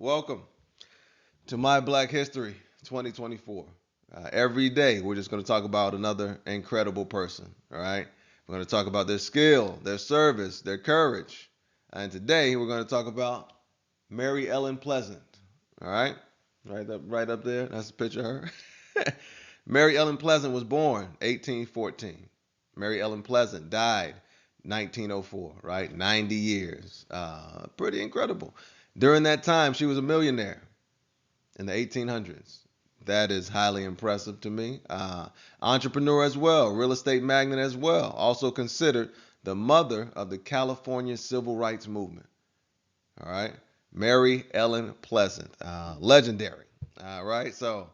Welcome to My Black History 2024. Every day, we're just going to talk about another incredible person. All right. We're going to talk about their skill, their service, their courage. And today, we're going to talk about Mary Ellen Pleasant. All right. Right up there. That's a picture of her. Mary Ellen Pleasant was born 1814. Mary Ellen Pleasant died 1904, right? 90 years. Pretty incredible. During that time, she was a millionaire in the 1800s. That is highly impressive to me. Entrepreneur as well, real estate magnate as well. Also considered the mother of the California Civil Rights Movement. All right. Mary Ellen Pleasant, legendary. All right. So,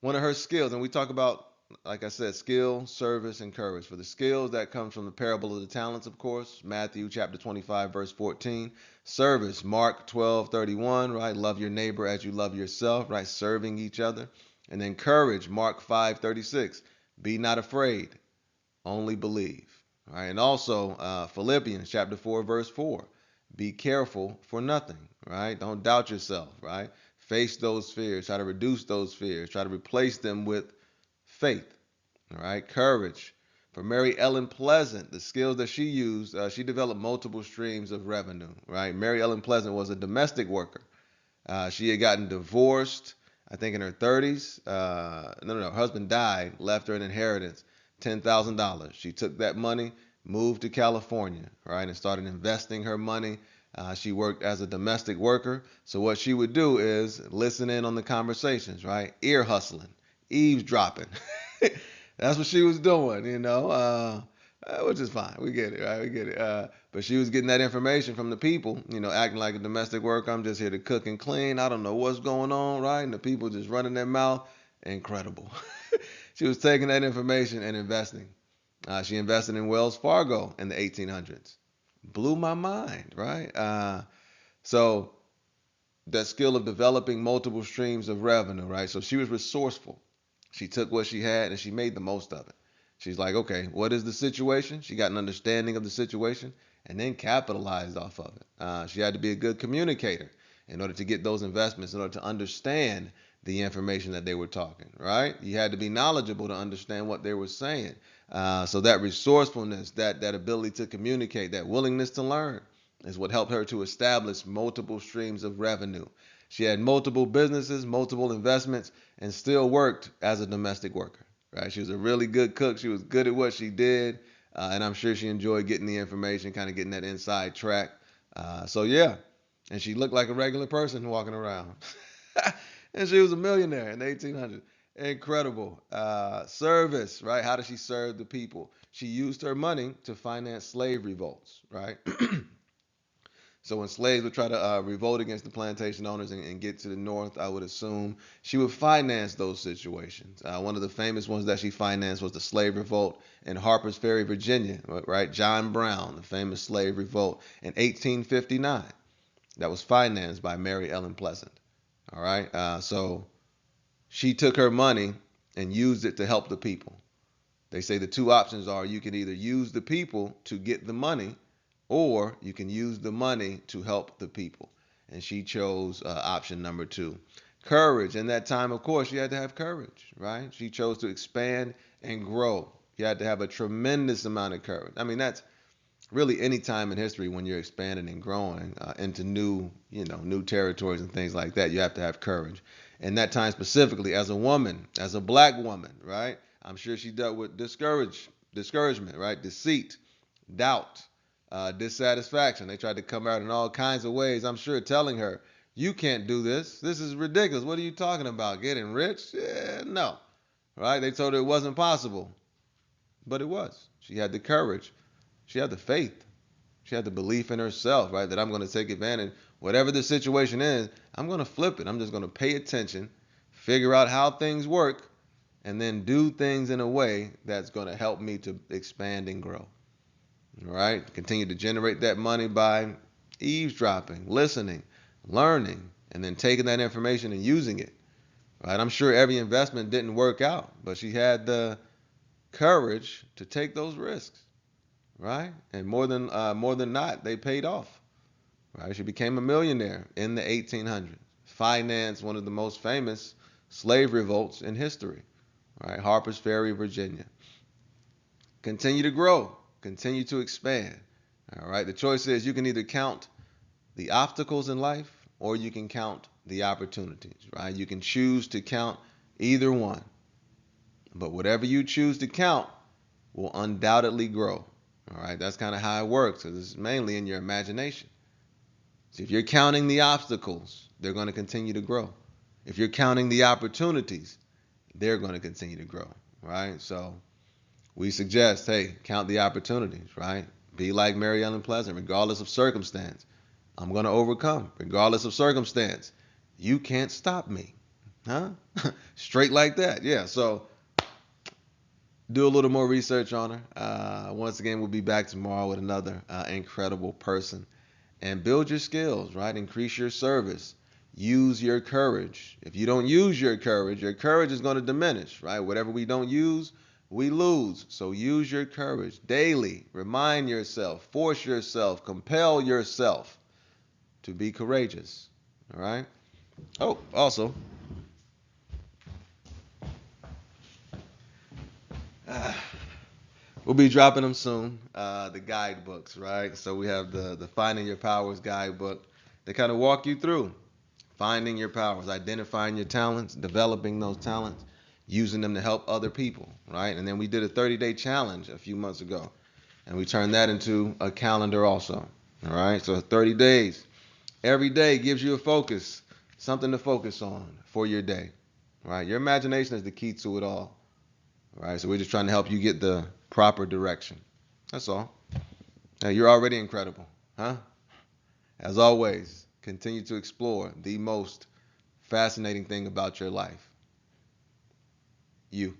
one of her skills, and we talk about, like I said, skill, service, and courage. For the skills, that comes from the parable of the talents, of course, Matthew chapter 25, verse 14. Service, Mark 12:31, right? Love your neighbor as you love yourself, right? Serving each other. And then courage, Mark 5:36. Be not afraid, only believe. All right. And also Philippians chapter 4, verse 4. Be careful for nothing, right? Don't doubt yourself, right? Face those fears, try to reduce those fears, try to replace them with faith, all right? Courage. For Mary Ellen Pleasant, the skills that she used, she developed multiple streams of revenue, right? Mary Ellen Pleasant was a domestic worker. She had gotten divorced, I think in her 30s. No, her husband died, left her an inheritance, $10,000. She took that money, moved to California, right, and started investing her money. She worked as a domestic worker. So what she would do is listen in on the conversations, right? Ear hustling, eavesdropping. That's what she was doing, which is fine. We get it, right? We get it. But she was getting that information from the people, acting like a domestic worker. I'm just here to cook and clean. I don't know what's going on, right? And the people just running their mouth. Incredible. She was taking that information and investing. She invested in Wells Fargo in the 1800s. Blew my mind, right? So that skill of developing multiple streams of revenue, right? So she was resourceful. She took what she had and she made the most of it. She's like, okay, what is the situation? She got an understanding of the situation and then capitalized off of it. She had to be a good communicator in order to get those investments, in order to understand the information that they were talking, right? You had to be knowledgeable to understand what they were saying. So that resourcefulness, that ability to communicate, that willingness to learn is what helped her to establish multiple streams of revenue. She had multiple businesses, multiple investments, and still worked as a domestic worker. Right? She was a really good cook. She was good at what she did, and I'm sure she enjoyed getting the information, kind of getting that inside track. So yeah, and she looked like a regular person walking around, and she was a millionaire in the 1800s. Incredible service, right? How did she serve the people? She used her money to finance slave revolts, right? So when slaves would try to revolt against the plantation owners and get to the north, I would assume she would finance those situations. One of the famous ones that she financed was the slave revolt in Harper's Ferry, Virginia, right? John Brown, the famous slave revolt in 1859, that was financed by Mary Ellen Pleasant. All right, so she took her money and used it to help the people. They say the two options are you can either use the people to get the money or you can use the money to help the people. And she chose option number two. Courage. In that time, of course, you had to have courage, right? She chose to expand and grow. You had to have a tremendous amount of courage. I mean, that's really any time in history when you're expanding and growing into new territories and things like that. You have to have courage. And that time specifically, as a woman, as a black woman, right? I'm sure she dealt with discouragement, right? Deceit, doubt, dissatisfaction. They tried to come out in all kinds of ways. I'm sure telling her, "You can't do this. This is ridiculous. What are you talking about? Getting rich? Yeah, no." Right? They told her it wasn't possible, but it was. She had the courage. She had the faith. She had the belief in herself, right? That I'm going to take advantage. Whatever the situation is, I'm going to flip it. I'm just going to pay attention, figure out how things work, and then do things in a way that's going to help me to expand and grow. All right? Continue to generate that money by eavesdropping, listening, learning, and then taking that information and using it. Right? I'm sure every investment didn't work out, but she had the courage to take those risks, right? And more than not, they paid off, right? She became a millionaire in the 1800s, financed one of the most famous slave revolts in history, right? Harper's Ferry, Virginia. Continue to grow, continue to expand. All right. The choice is you can either count the obstacles in life or you can count the opportunities, right? You can choose to count either one. But whatever you choose to count will undoubtedly grow. All right. That's kind of how it works because it's mainly in your imagination. So if you're counting the obstacles, they're going to continue to grow. If you're counting the opportunities, they're going to continue to grow, right? So we suggest, hey, count the opportunities, right? Be like Mary Ellen Pleasant, regardless of circumstance. I'm going to overcome, regardless of circumstance. You can't stop me, huh? Straight like that, yeah. So do a little more research on her. Once again, we'll be back tomorrow with another incredible person. And build your skills, right? Increase your service. Use your courage. If you don't use your courage is going to diminish, right? Whatever we don't use, we lose. So use your courage daily. Remind yourself, force yourself, compel yourself to be courageous, all right? Oh, also, uh, we'll be dropping them soon. The guidebooks, right? So we have the Finding Your Powers guidebook. They kind of walk you through finding your powers, identifying your talents, developing those talents, using them to help other people, right? And then we did a 30-day challenge a few months ago, and we turned that into a calendar also, all right? So 30 days. Every day gives you a focus, something to focus on for your day, right? Your imagination is the key to it all, right? So we're just trying to help you get the proper direction. That's all. Now, you're already incredible, huh? As always, continue to explore the most fascinating thing about your life. You.